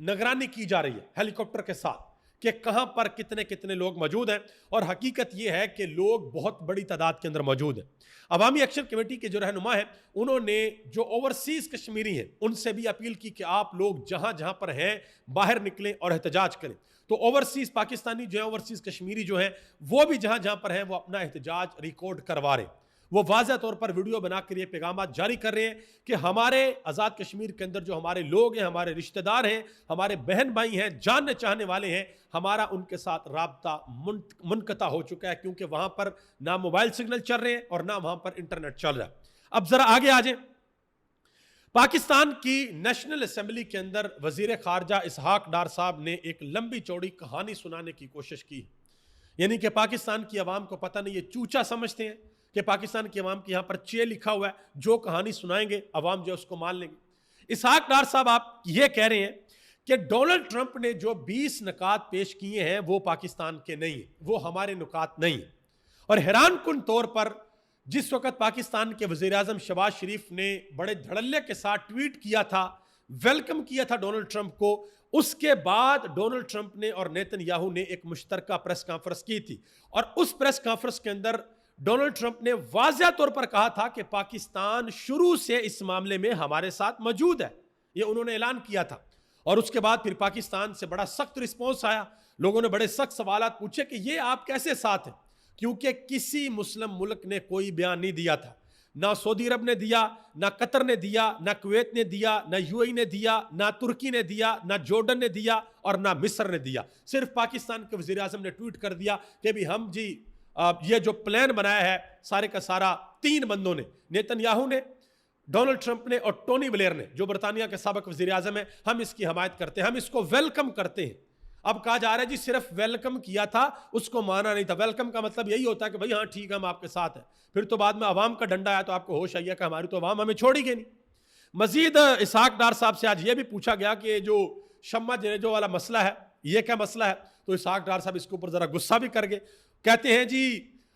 نگرانی کی جا رہی ہے ہیلی کاپٹر کے ساتھ کہ کہاں پر کتنے کتنے لوگ موجود ہیں، اور حقیقت یہ ہے کہ لوگ بہت بڑی تعداد کے اندر موجود ہیں۔ عوامی ایکشن کمیٹی کے جو رہنما ہیں انہوں نے جو اوورسیز کشمیری ہیں ان سے بھی اپیل کی کہ آپ لوگ جہاں جہاں پر ہیں باہر نکلیں اور احتجاج کریں۔ تو اوورسیز پاکستانی جو ہیں، اوورسیز کشمیری جو ہیں، وہ بھی جہاں جہاں پر ہیں وہ اپنا احتجاج ریکارڈ کروا رہے ہیں۔ وہ واضح طور پر ویڈیو بنا کر یہ پیغامات جاری کر رہے ہیں کہ ہمارے آزاد کشمیر کے اندر جو ہمارے لوگ ہیں، ہمارے رشتہ دار ہیں، ہمارے بہن بھائی ہیں، جاننے چاہنے والے ہیں، ہمارا ان کے ساتھ رابطہ منقطع ہو چکا ہے، کیونکہ وہاں پر نہ موبائل سگنل چل رہے ہیں اور نہ وہاں پر انٹرنیٹ چل رہا ہے۔ اب ذرا آگے آ جائیں۔ پاکستان کی نیشنل اسمبلی کے اندر وزیر خارجہ اسحاق ڈار صاحب نے ایک لمبی چوڑی کہانی سنانے کی کوشش کی، یعنی کہ پاکستان کی عوام کو پتہ نہیں، یہ چوچا سمجھتے ہیں کہ پاکستان کی عوام کے یہاں پر چے لکھا ہوا ہے، جو کہانی سنائیں گے عوام جو اس کو مان لیں گے۔ اسحاق ڈار صاحب آپ یہ کہہ رہے ہیں کہ ڈونلڈ ٹرمپ نے جو 20 نکات پیش کیے ہیں وہ پاکستان کے نہیں ہیں، وہ ہمارے نکات نہیں ہیں۔ اور حیران کن طور پر جس وقت پاکستان کے وزیر اعظم شہباز شریف نے بڑے دھڑلے کے ساتھ ٹویٹ کیا تھا، ویلکم کیا تھا ڈونلڈ ٹرمپ کو، اس کے بعد ڈونلڈ ٹرمپ نے اور نیتن یاہو نے ایک مشترکہ پریس کانفرنس کی تھی، اور اس پریس کانفرنس کے اندر ڈونلڈ ٹرمپ نے واضح طور پر کہا تھا کہ پاکستان شروع سے اس معاملے میں ہمارے ساتھ موجود ہے، یہ انہوں نے اعلان کیا تھا۔ اور اس کے بعد پھر پاکستان سے بڑا سخت رسپانس آیا، لوگوں نے بڑے سخت سوالات پوچھے کہ یہ آپ کیسے ساتھ ہیں، کیونکہ کسی مسلم ملک نے کوئی بیان نہیں دیا تھا، نہ سعودی عرب نے دیا، نہ قطر نے دیا، نہ کویت نے دیا، نہ یو اے ای نے دیا، نہ ترکی نے دیا، نہ جارڈن نے دیا، اور نہ مصر نے دیا۔ صرف پاکستان کے وزیر اعظم نے ٹویٹ کر دیا کہ بھی ہم جی یہ جو پلان بنایا ہے سارے کا سارا 3 بندوں نے، نیتن یاہو نے، ڈونلڈ ٹرمپ نے اور ٹونی بلیئر نے جو برطانیہ کے سابق وزیر اعظم ہیں، ہم اس کی حمایت کرتے ہیں، ہم اس کو ویلکم کرتے ہیں۔ اب کہا جا رہا ہے جی صرف ویلکم کیا تھا، اس کو مانا نہیں تھا۔ ویلکم کا مطلب یہی ہوتا ہے کہ بھئی ہاں ٹھیک ہے ہم آپ کے ساتھ ہیں، پھر تو بعد میں عوام کا ڈنڈا آیا تو آپ کو ہوش آئیے کہ ہماری تو عوام ہمیں چھوڑی گئی نہیں۔ مزید اسحاق ڈار صاحب سے آج یہ بھی پوچھا گیا کہ جو شمع جنیجو والا مسئلہ ہے یہ کیا مسئلہ ہے، تو اسحاق ڈار صاحب اس کے اوپر ذرا غصہ بھی کر گئے، کہتے ہیں جی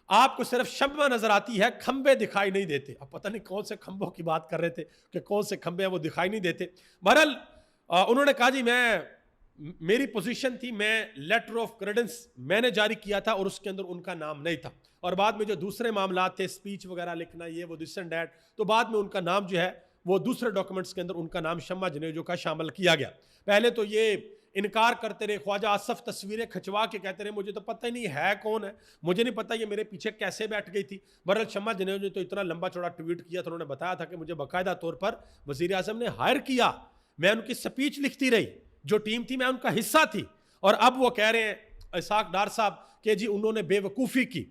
آپ کو صرف شمع نظر آتی ہے، کھمبے دکھائی نہیں دیتے۔ اب پتہ نہیں کون سے کھمبوں کی بات کر رہے تھے کہ کون سے کھمبے ہیں وہ دکھائی نہیں دیتے۔ بہرحال انہوں نے کہا جی میری پوزیشن تھی، میں لیٹر آف کریڈنس میں نے جاری کیا تھا اور اس کے اندر ان کا نام نہیں تھا، اور بعد میں جو دوسرے معاملات تھے اسپیچ وغیرہ لکھنا یہ وہ دس اینڈ دیٹ، تو بعد میں ان کا نام جو ہے وہ دوسرے ڈاکومنٹس کے اندر ان کا نام شمع جنیجو کا شامل کیا گیا۔ پہلے تو یہ انکار کرتے رہے، خواجہ آصف تصویریں کھچوا کے کہتے رہے مجھے تو پتہ ہی نہیں ہے کون ہے، مجھے نہیں پتہ یہ میرے پیچھے کیسے بیٹھ گئی تھی۔ بہرحال شمع جنیجو نے تو اتنا لمبا چوڑا ٹویٹ کیا تھا، انہوں نے بتایا تھا کہ مجھے باقاعدہ طور پر وزیر اعظم نے ہائر کیا، میں ان کی سپیچ لکھتی رہی، جو ٹیم تھی میں ان کا حصہ تھی۔ اور اب وہ کہہ رہے ہیں اسحاق ڈار صاحب کہ جی انہوں نے بے وقوفی کی،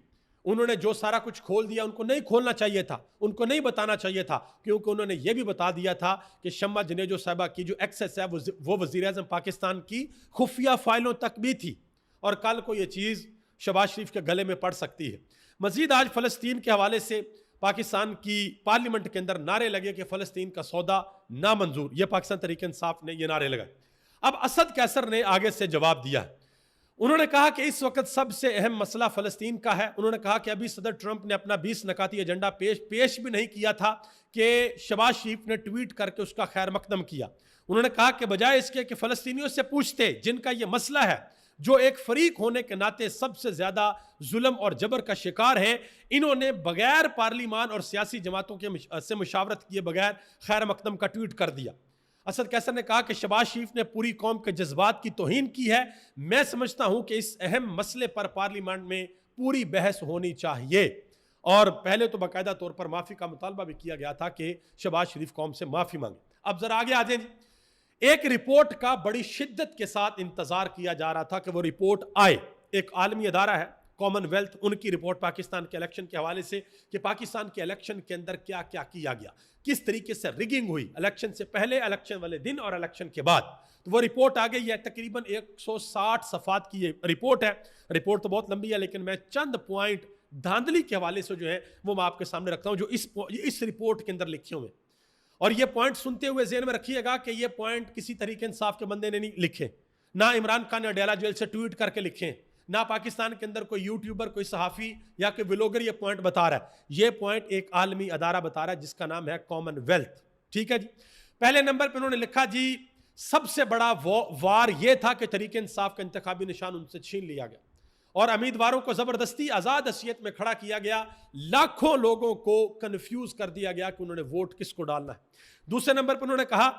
انہوں نے جو سارا کچھ کھول دیا، ان کو نہیں کھولنا چاہیے تھا، ان کو نہیں بتانا چاہیے تھا، کیونکہ انہوں نے یہ بھی بتا دیا تھا کہ شمع جنیجو صاحبہ کی جو ایکسیس ہے وہ وزیر اعظم پاکستان کی خفیہ فائلوں تک بھی تھی، اور کل کو یہ چیز شہباز شریف کے گلے میں پڑ سکتی ہے۔ مزید آج فلسطین کے حوالے سے پاکستان کی پارلیمنٹ کے اندر نعرے لگے کہ فلسطین کا سودا نامنظور، یہ پاکستان تحریک انصاف نے یہ نعرے لگائے۔ اب اسد قیصر نے آگے سے جواب دیا ہے، انہوں نے کہا کہ اس وقت سب سے اہم مسئلہ فلسطین کا ہے۔ انہوں نے کہا کہ ابھی صدر ٹرمپ نے اپنا 20 نکاتی ایجنڈا پیش بھی نہیں کیا تھا کہ شہباز شریف نے ٹویٹ کر کے اس کا خیر مقدم کیا۔ انہوں نے کہا کہ بجائے اس کے کہ فلسطینیوں سے پوچھتے جن کا یہ مسئلہ ہے، جو ایک فریق ہونے کے ناطے سب سے زیادہ ظلم اور جبر کا شکار ہیں، انہوں نے بغیر پارلیمان اور سیاسی جماعتوں سے مشاورت کیے بغیر خیر مقدم کا ٹویٹ کر دیا۔ اسد قیصر نے کہا کہ شہباز شریف نے پوری قوم کے جذبات کی توہین کی ہے، میں سمجھتا ہوں کہ اس اہم مسئلے پر پارلیمنٹ میں پوری بحث ہونی چاہیے۔ اور پہلے تو باقاعدہ طور پر معافی کا مطالبہ بھی کیا گیا تھا کہ شہباز شریف قوم سے معافی مانگے۔ اب ذرا آگے آ جائیں جی، ایک رپورٹ کا بڑی شدت کے ساتھ انتظار کیا جا رہا تھا کہ وہ رپورٹ آئے، ایک عالمی ادارہ ہے کامن ویلتھ، ان کی رپورٹ پاکستان کے الیکشن کے حوالے سے کہ پاکستان کے الیکشن کے اندر کیا کیا کیا گیا، کس طریقے سے ریگنگ ہوئی الیکشن سے پہلے، الیکشن والے دن اور الیکشن کے بعد۔ تو وہ رپورٹ آ گئی ہے، تقریباً 160 صفحات کی یہ رپورٹ ہے۔ رپورٹ تو بہت لمبی ہے لیکن میں چند پوائنٹ دھاندلی کے حوالے سے جو ہے وہ میں آپ کے سامنے رکھتا ہوں جو اس رپورٹ کے اندر لکھے ہوئے، اور یہ پوائنٹ سنتے ہوئے ذہن میں رکھیے گا کہ یہ پوائنٹ کسی تحریک انصاف کے بندے نے نہیں لکھے، نہ عمران خان نے اڈیالہ جیل سے ٹویٹ کر کے لکھے، نہ پاکستان کے اندر کوئی یوٹیوبر، کوئی صحافی یا کوئی ویلوگر یہ پوائنٹ بتا رہا ہے، یہ پوائنٹ ایک عالمی ادارہ بتا رہا ہے جس کا نام ہے کامن ویلتھ۔ ٹھیک ہے جی، پہلے نمبر پہ انہوں نے لکھا جی سب سے بڑا وار یہ تھا کہ تحریک انصاف کا انتخابی نشان ان سے چھین لیا گیا اور امیدواروں کو زبردستی آزاد حیثیت میں کھڑا کیا گیا. لاکھوں لوگوں کو کنفیوز کر دیا گیا کہ انہوں نے ووٹ کس کو ڈالنا ہے. دوسرے نمبر پر انہوں نے کہا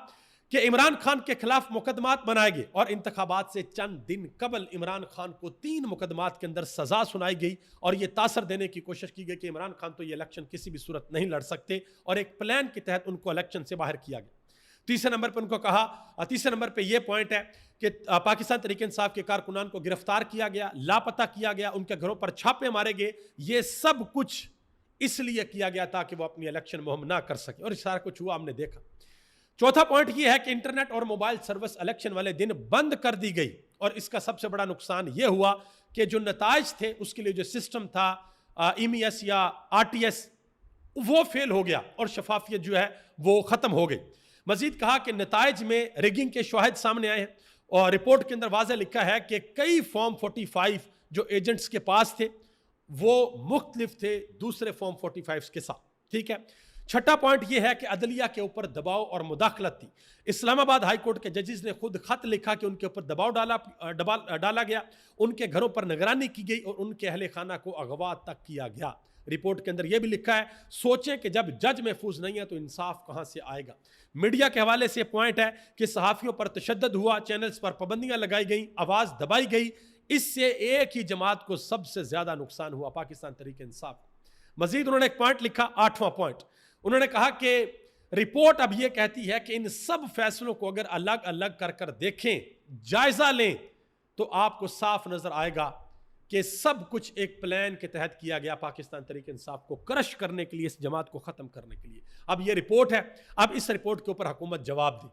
کہ عمران خان کے خلاف مقدمات بنائے گئے اور انتخابات سے چند دن قبل عمران خان کو 3 مقدمات کے اندر سزا سنائی گئی اور یہ تاثر دینے کی کوشش کی گئی کہ عمران خان تو یہ الیکشن کسی بھی صورت نہیں لڑ سکتے اور ایک پلان کے تحت ان کو الیکشن سے باہر کیا گیا. تیسرے نمبر پر ان کو کہا، تیسرے نمبر پہ یہ پوائنٹ ہے کہ پاکستان تحریک انصاف کے کارکنان کو گرفتار کیا گیا، لاپتہ کیا گیا، ان کے گھروں پر چھاپے مارے گئے. یہ سب کچھ اس لیے کیا گیا تھا کہ وہ اپنی الیکشن مہم نہ کر سکے اور یہ سارا کچھ ہوا، ہم نے دیکھا. چوتھا پوائنٹ یہ ہے کہ انٹرنیٹ اور موبائل سروس الیکشن والے دن بند کر دی گئی اور اس کا سب سے بڑا نقصان یہ ہوا کہ جو نتائج تھے اس کے لیے جو سسٹم تھا EMS یا RTS وہ فیل ہو گیا اور شفافیت جو ہے وہ ختم ہو گئی. مزید کہا کہ نتائج میں ریگنگ کے شواہد سامنے آئے ہیں اور رپورٹ کے اندر واضح لکھا ہے کہ کئی فارم 45 جو ایجنٹس کے پاس تھے وہ مختلف تھے دوسرے فارم 45 کے ساتھ. ٹھیک ہے. چھٹا پوائنٹ یہ ہے کہ عدلیہ کے اوپر دباؤ اور مداخلت تھی. اسلام آباد ہائی کورٹ کے ججز نے خود خط لکھا کہ ان کے اوپر دباؤ ڈالا گیا، ان کے گھروں پر نگرانی کی گئی اور ان کے اہل خانہ کو اغوا تک کیا گیا. رپورٹ کے اندر یہ بھی لکھا ہے، سوچیں کہ جب جج محفوظ نہیں ہے تو انصاف کہاں سے آئے گا. میڈیا کے حوالے سے پوائنٹ ہے کہ صحافیوں پر تشدد ہوا، چینلز پر پابندیاں لگائی گئیں، آواز دبائی گئی. اس سے ایک ہی جماعت کو سب سے زیادہ نقصان ہوا، پاکستان تحریک انصاف. مزید انہوں نے ایک پوائنٹ لکھا، 8واں پوائنٹ. انہوں نے کہا کہ رپورٹ اب یہ کہتی ہے کہ ان سب فیصلوں کو اگر الگ الگ کر دیکھیں، جائزہ لیں تو آپ کو صاف نظر آئے گا کہ سب کچھ ایک پلان کے تحت کیا گیا پاکستان تحریک انصاف کو کرش کرنے کے لیے، اس جماعت کو ختم کرنے کے لیے. اب یہ رپورٹ ہے، اب اس رپورٹ کے اوپر حکومت جواب دے،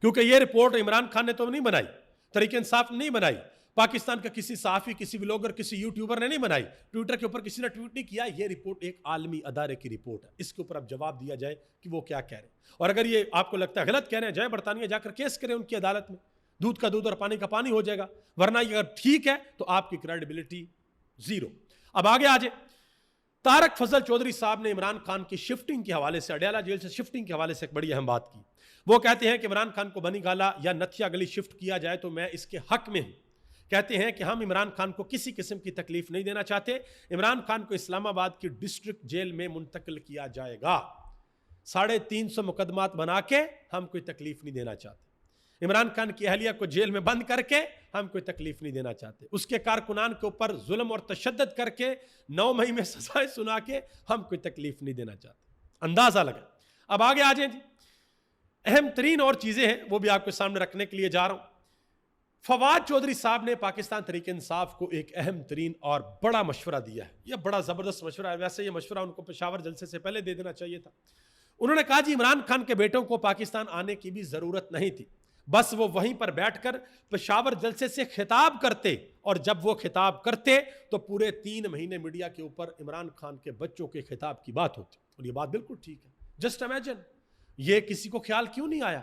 کیونکہ یہ رپورٹ عمران خان نے تو نہیں بنائی، تحریک انصاف نے نہیں بنائی، پاکستان کا کسی صحافی، کسی ولاگر، کسی یوٹیوبر نے نہیں بنائی، ٹویٹر کے اوپر کسی نے ٹویٹ نہیں کیا. یہ رپورٹ ایک عالمی ادارے کی رپورٹ ہے، اس کے اوپر اب جواب دیا جائے کہ وہ کیا کہہ رہے ہیں. اور اگر یہ آپ کو لگتا ہے غلط کہہ رہے ہیں، جائے برطانیہ جا کر کیس کریں ان کی عدالت میں، دودھ کا دودھ اور پانی کا پانی ہو جائے گا. ورنہ یہ اگر ٹھیک ہے تو آپ کی کریڈیبلٹی زیرو. اب آگے آ جائیں. طارق فضل چودھری صاحب نے عمران خان کی شفٹنگ کے حوالے سے، اڈیالہ جیل سے شفٹنگ کے حوالے سے ایک بڑی اہم بات کی. وہ کہتے ہیں کہ عمران خان کو بنی گالا یا نتھیا گلی شفٹ کیا جائے تو میں اس کے حق میں ہوں. کہتے ہیں کہ ہم عمران خان کو کسی قسم کی تکلیف نہیں دینا چاہتے. عمران خان کو اسلام آباد کی ڈسٹرکٹ جیل میں منتقل کیا جائے گا. 350 مقدمات بنا کے ہم کوئی تکلیف نہیں دینا چاہتے. عمران خان کی اہلیہ کو جیل میں بند کر کے ہم کوئی تکلیف نہیں دینا چاہتے. اس کے کارکنان کے اوپر ظلم اور تشدد کر کے 9 مئی میں سزائیں سنا کے ہم کوئی تکلیف نہیں دینا چاہتے. اندازہ لگا. اب آگے آ جائیں جی. اہم ترین اور چیزیں ہیں وہ بھی آپ کے سامنے رکھنے کے لیے جا رہا ہوں. فواد چودھری صاحب نے پاکستان تحریک انصاف کو ایک اہم ترین اور بڑا مشورہ دیا ہے. یہ بڑا زبردست مشورہ ہے. ویسے یہ مشورہ ان کو پشاور جلسے سے پہلے دے دینا چاہیے تھا. انہوں نے کہا جی عمران خان کے بیٹوں کو پاکستان آنے کی بھی ضرورت نہیں تھی، بس وہ وہیں پر بیٹھ کر پشاور جلسے سے خطاب کرتے اور جب وہ خطاب کرتے تو پورے 3 مہینے میڈیا کے اوپر عمران خان کے بچوں کے خطاب کی بات ہوتی. اور یہ بات بالکل ٹھیک ہے. جسٹ امیجن، یہ کسی کو خیال کیوں نہیں آیا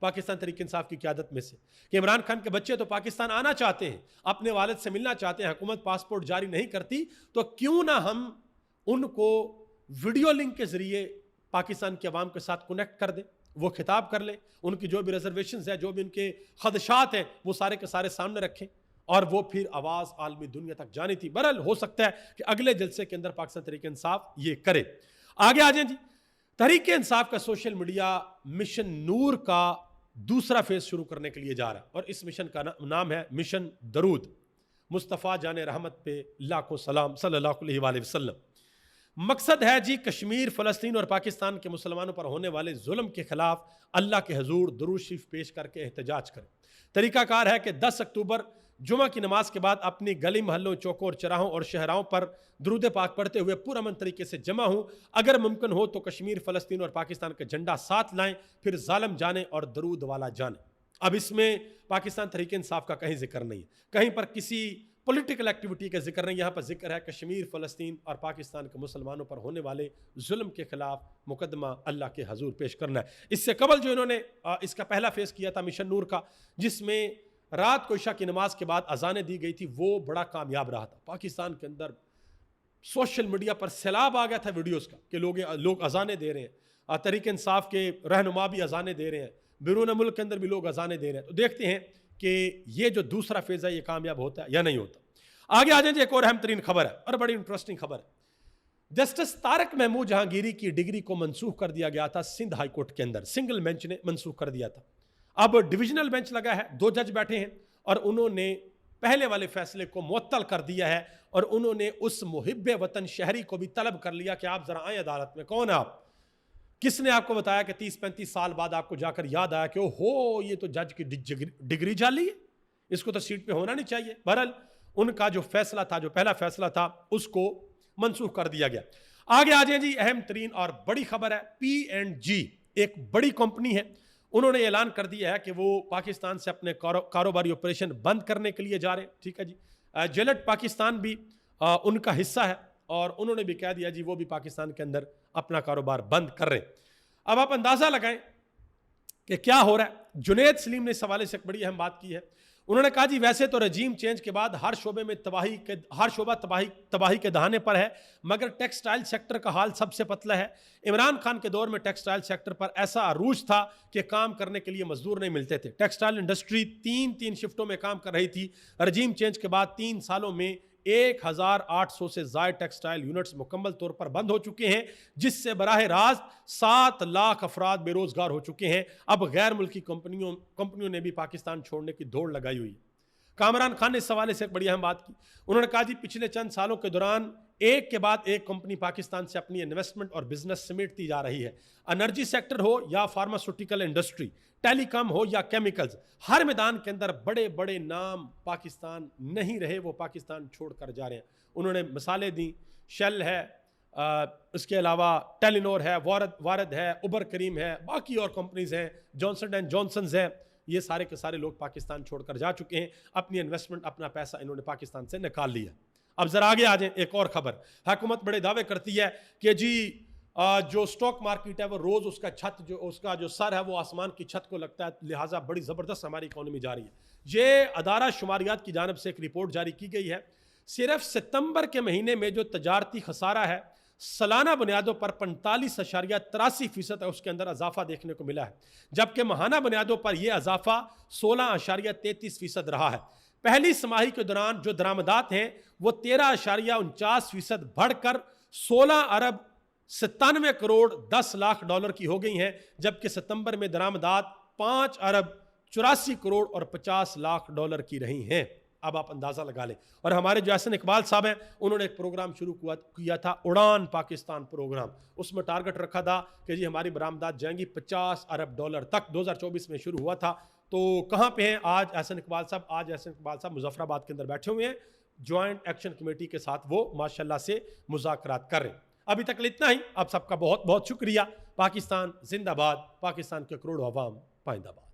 پاکستان تحریک انصاف کی قیادت میں سے کہ عمران خان کے بچے تو پاکستان آنا چاہتے ہیں، اپنے والد سے ملنا چاہتے ہیں، حکومت پاسپورٹ جاری نہیں کرتی تو کیوں نہ ہم ان کو ویڈیو لنک کے ذریعے پاکستان کے عوام کے ساتھ کنیکٹ کر دیں، وہ خطاب کر لیں، ان کی جو بھی ریزرویشنز ہیں، جو بھی ان کے خدشات ہیں وہ سارے کے سارے سامنے رکھیں اور وہ پھر آواز عالمی دنیا تک جانی تھی. بہرحال ہو سکتا ہے کہ اگلے جلسے کے اندر پاکستان تحریک انصاف یہ کرے. آگے آ جائیں جی. تحریک انصاف کا سوشل میڈیا مشن نور کا دوسرا فیز شروع کرنے کے لیے جا رہا ہے اور اس مشن کا نام ہے مشن درود. مصطفیٰ جان رحمت پہ لاکھوں سلام صلی اللہ علیہ وآلہ وسلم. مقصد ہے جی کشمیر، فلسطین اور پاکستان کے مسلمانوں پر ہونے والے ظلم کے خلاف اللہ کے حضور درود شریف پیش کر کے احتجاج کریں. طریقہ کار ہے کہ 10 اکتوبر جمعہ کی نماز کے بعد اپنی گلی محلوں، چوکوں اور چراہوں اور شہراؤں پر درود پاک پڑھتے ہوئے پرامن طریقے سے جمع ہوں. اگر ممکن ہو تو کشمیر، فلسطین اور پاکستان کا جھنڈا ساتھ لائیں، پھر ظالم جانے اور درود والا جانے. اب اس میں پاکستان تحریک انصاف کا کہیں ذکر نہیں ہے، کہیں پر کسی پولیٹیکل ایکٹیویٹی کا ذکر نہیں. یہاں پر ذکر ہے کشمیر، فلسطین اور پاکستان کے مسلمانوں پر ہونے والے ظلم کے خلاف مقدمہ اللہ کے حضور پیش کرنا ہے. اس سے قبل جو انہوں نے اس کا پہلا فیز کیا تھا مشن نور کا، جس میں رات کو عشاء کی نماز کے بعد اذانیں دی گئی تھی، وہ بڑا کامیاب رہا تھا. پاکستان کے اندر سوشل میڈیا پر سیلاب آ گیا تھا ویڈیوز کا کہ لوگ اذانیں دے رہے ہیں، تحریک انصاف کے رہنما بھی اذانیں دے رہے ہیں، بیرون ملک کے اندر بھی لوگ اذانیں دے رہے ہیں. تو دیکھتے ہیں کہ یہ جو دوسرا فیز ہے یہ کامیاب ہوتا ہے یا نہیں ہوتا. آگے آ جائیں جی, ایک اور اہم ترین خبر ہے اور بڑی انٹرسٹنگ خبر ہے. جسٹس طارق محمود جہانگیری کی ڈگری کو منسوخ کر دیا گیا تھا سندھ ہائی کورٹ کے اندر, سنگل بینچ نے منسوخ کر دیا تھا. اب ڈویژنل بینچ لگا ہے, 2 جج بیٹھے ہیں اور انہوں نے پہلے والے فیصلے کو معطل کر دیا ہے اور انہوں نے اس محب وطن شہری کو بھی طلب کر لیا کہ آپ ذرا آئیں عدالت میں. کون ہے آپ؟ کس نے آپ کو بتایا کہ 30-35 سال بعد آپ کو جا کر یاد آیا کہ اوہو یہ تو جج کی ڈگری جعلی ہے, اس کو تو سیٹ پہ ہونا نہیں چاہیے. بہرحال ان کا جو فیصلہ تھا, جو پہلا فیصلہ تھا, اس کو منسوخ کر دیا گیا. آگے آ جائیں جی, اہم ترین اور بڑی خبر ہے. P&G ایک بڑی کمپنی ہے, انہوں نے اعلان کر دیا ہے کہ وہ پاکستان سے اپنے کاروباری آپریشن بند کرنے کے لیے جا رہے ہیں. ٹھیک ہے جی. جیلٹ پاکستان بھی ان کا حصہ ہے اور انہوں نے بھی کہہ دیا جی وہ بھی پاکستان کے اندر اپنا کاروبار بند کر رہے ہیں. اب آپ اندازہ لگائیں کہ کیا ہو رہا ہے. جنید سلیم نے اس حوالے سے ایک بڑی اہم بات کی ہے. انہوں نے کہا جی ویسے تو رجیم چینج کے بعد ہر شعبہ تباہی کے دہانے پر ہے, مگر ٹیکسٹائل سیکٹر کا حال سب سے پتلا ہے. عمران خان کے دور میں ٹیکسٹائل سیکٹر پر ایسا عروج تھا کہ کام کرنے کے لیے مزدور نہیں ملتے تھے. ٹیکسٹائل انڈسٹری 3 شفٹوں میں کام کر رہی تھی. رجیم چینج کے بعد 3 سالوں میں 1800 سے زائد ٹیکسٹائل یونٹس مکمل طور پر بند ہو چکے ہیں, جس سے براہ راست 7 لاکھ افراد بے روزگار ہو چکے ہیں. اب غیر ملکی کمپنیوں نے بھی پاکستان چھوڑنے کی دوڑ لگائی ہوئی. کامران خان نے اس حوالے سے ایک بڑی اہم بات کی. انہوں نے کہا جی پچھلے چند سالوں کے دوران ایک کے بعد ایک کمپنی پاکستان سے اپنی انویسٹمنٹ اور بزنس سمیٹتی جا رہی ہے. انرجی سیکٹر ہو یا فارماسوٹیکل انڈسٹری, ٹیلی کام ہو یا کیمیکلز, ہر میدان کے اندر بڑے بڑے نام پاکستان نہیں رہے, وہ پاکستان چھوڑ کر جا رہے ہیں. انہوں نے مثالیں دیں, شیل ہے, اس کے علاوہ ٹیلی نور ہے, وارد ہے, اوبر کریم ہے, باقی اور کمپنیز ہیں, جانسن اینڈ جانسنز ہیں. یہ سارے کے سارے لوگ پاکستان چھوڑ کر جا چکے ہیں. اپنی انویسٹمنٹ, اپنا پیسہ انہوں نے پاکستان سے نکال لیا. اب ذرا آگے آ جائیں, ایک اور خبر. حکومت بڑے دعوے کرتی ہے کہ جی جو سٹاک مارکیٹ ہے وہ روز اس کا جو سر ہے وہ آسمان کی چھت کو لگتا ہے, لہٰذا بڑی زبردست ہماری اکانومی جا رہی ہے. یہ ادارہ شماریات کی جانب سے ایک رپورٹ جاری کی گئی ہے. صرف ستمبر کے مہینے میں جو تجارتی خسارہ ہے سالانہ بنیادوں پر 45.83% ہے, اس کے اندر اضافہ دیکھنے کو ملا ہے, جبکہ ماہانہ بنیادوں پر یہ اضافہ 16.33% رہا ہے. پہلی سماہی کے دوران جو درآمدات ہیں وہ 13.49% بڑھ کر 16 ارب 97 کروڑ 10 لاکھ ڈالر کی ہو گئی ہیں, جبکہ ستمبر میں درآمدات 5 ارب 84 کروڑ اور 50 لاکھ ڈالر کی رہی ہیں. اب آپ اندازہ لگا لیں. اور ہمارے جو احسن اقبال صاحب ہیں انہوں نے ایک پروگرام شروع کیا تھا, اڑان پاکستان پروگرام. اس میں ٹارگٹ رکھا تھا کہ جی ہماری برآمدات جائیں گی 50 ارب ڈالر تک. 2024 میں شروع ہوا تھا. تو کہاں پہ ہیں آج احسن اقبال صاحب؟ آج احسن اقبال صاحب مظفر آباد کے اندر بیٹھے ہوئے ہیں, جوائنٹ ایکشن کمیٹی کے ساتھ وہ ماشاءاللہ سے مذاکرات کر رہے ہیں. ابھی تک اتنا ہی. آپ سب کا بہت بہت شکریہ. پاکستان زندہ باد, پاکستان کے کروڑوں عوام پائندہ باد.